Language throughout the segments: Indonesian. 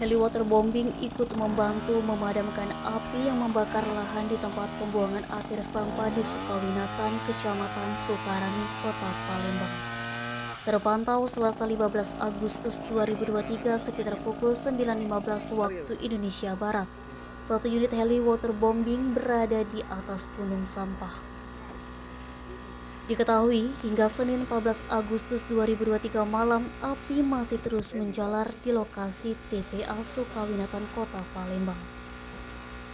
Heli waterbombing ikut membantu memadamkan api yang membakar lahan di tempat pembuangan akhir sampah di Sukawinatan, Kecamatan Sukarami, Kota Palembang. Terpantau Selasa 15 Agustus 2023 sekitar pukul 9.15 waktu Indonesia Barat. Satu unit heli waterbombing berada di atas gunung sampah. Diketahui hingga Senin 14 Agustus 2023 malam, api masih terus menjalar di lokasi TPA Sukawinatan, Kota Palembang.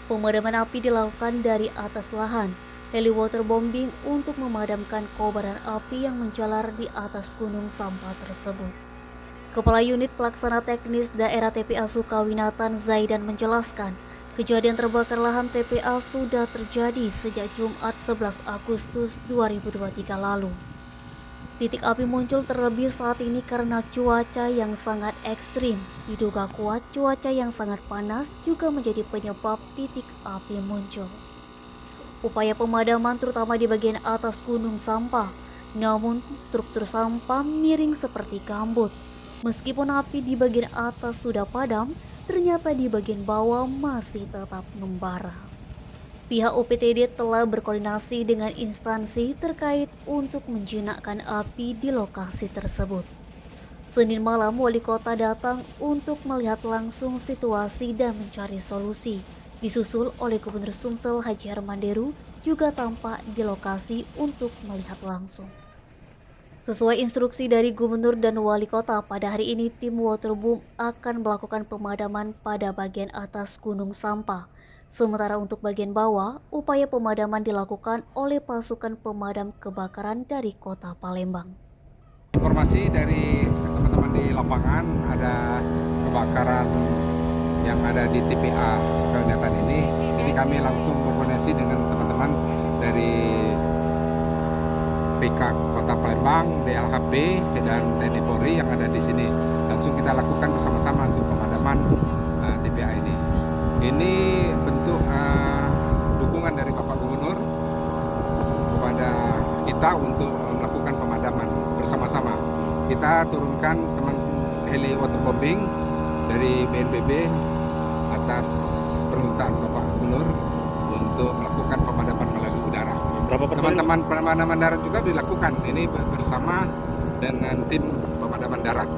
Pemadaman api dilakukan dari atas lahan heli waterbombing untuk memadamkan kobaran api yang menjalar di atas gunung sampah tersebut. Kepala Unit Pelaksana Teknis Daerah TPA Sukawinatan, Zaidan, menjelaskan, kejadian terbakar lahan TPA sudah terjadi sejak Jumat 11 Agustus 2023 lalu. Titik api muncul terlebih saat ini karena cuaca yang sangat ekstrim. Diduga kuat cuaca yang sangat panas juga menjadi penyebab titik api muncul. Upaya pemadaman terutama di bagian atas gunung sampah, namun struktur sampah miring seperti gambut. Meskipun api di bagian atas sudah padam, ternyata di bagian bawah masih tetap membara. Pihak UPTD telah berkoordinasi dengan instansi terkait untuk menjinakkan api di lokasi tersebut. Senin malam, Wali Kota datang untuk melihat langsung situasi dan mencari solusi. Disusul oleh Gubernur Sumsel Haji Harmanderu juga tampak di lokasi untuk melihat langsung. Sesuai instruksi dari Gubernur dan Wali Kota, pada hari ini tim Waterboom akan melakukan pemadaman pada bagian atas gunung sampah. Sementara untuk bagian bawah, upaya pemadaman dilakukan oleh pasukan pemadam kebakaran dari Kota Palembang. Informasi dari teman-teman di lapangan ada kebakaran yang ada di TPA Sukawinatan ini. Jadi kami langsung berkoordinasi dengan teman-teman dari PK Kota Palembang, DLHB, dan TNI Polri yang ada di sini. Langsung kita lakukan bersama-sama untuk pemadaman TPA ini. Ini bentuk dukungan dari Bapak Gubernur kepada kita untuk melakukan pemadaman bersama-sama. Kita turunkan teman heli waterbombing dari BNPB atas permintaan Bapak Gubernur untuk melakukan pemadaman melalui udara. Teman-teman pemadaman darat juga dilakukan. Ini bersama dengan tim pemadaman darat.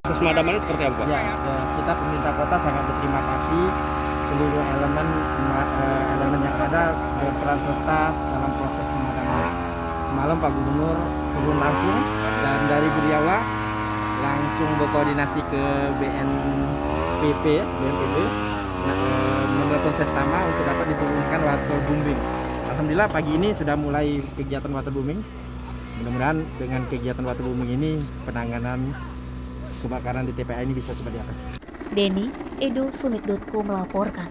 Proses pemadamannya seperti apa, Pak? Ya, kita pemerintah kota sangat berterima kasih seluruh elemen yang ada berperan serta dalam proses pemadaman. Semalam Pak Gubernur turun langsung dan dari beliau langsung berkoordinasi ke BNPB, menelpon Sestama untuk dapat diturunkan waterbombing. Alhamdulillah pagi ini sudah mulai kegiatan waterbombing. Mudah-mudahan dengan kegiatan waterbombing ini penanganan kebakaran di TPA ini bisa cepat diatasi. Denny, Edo Sumit.co melaporkan.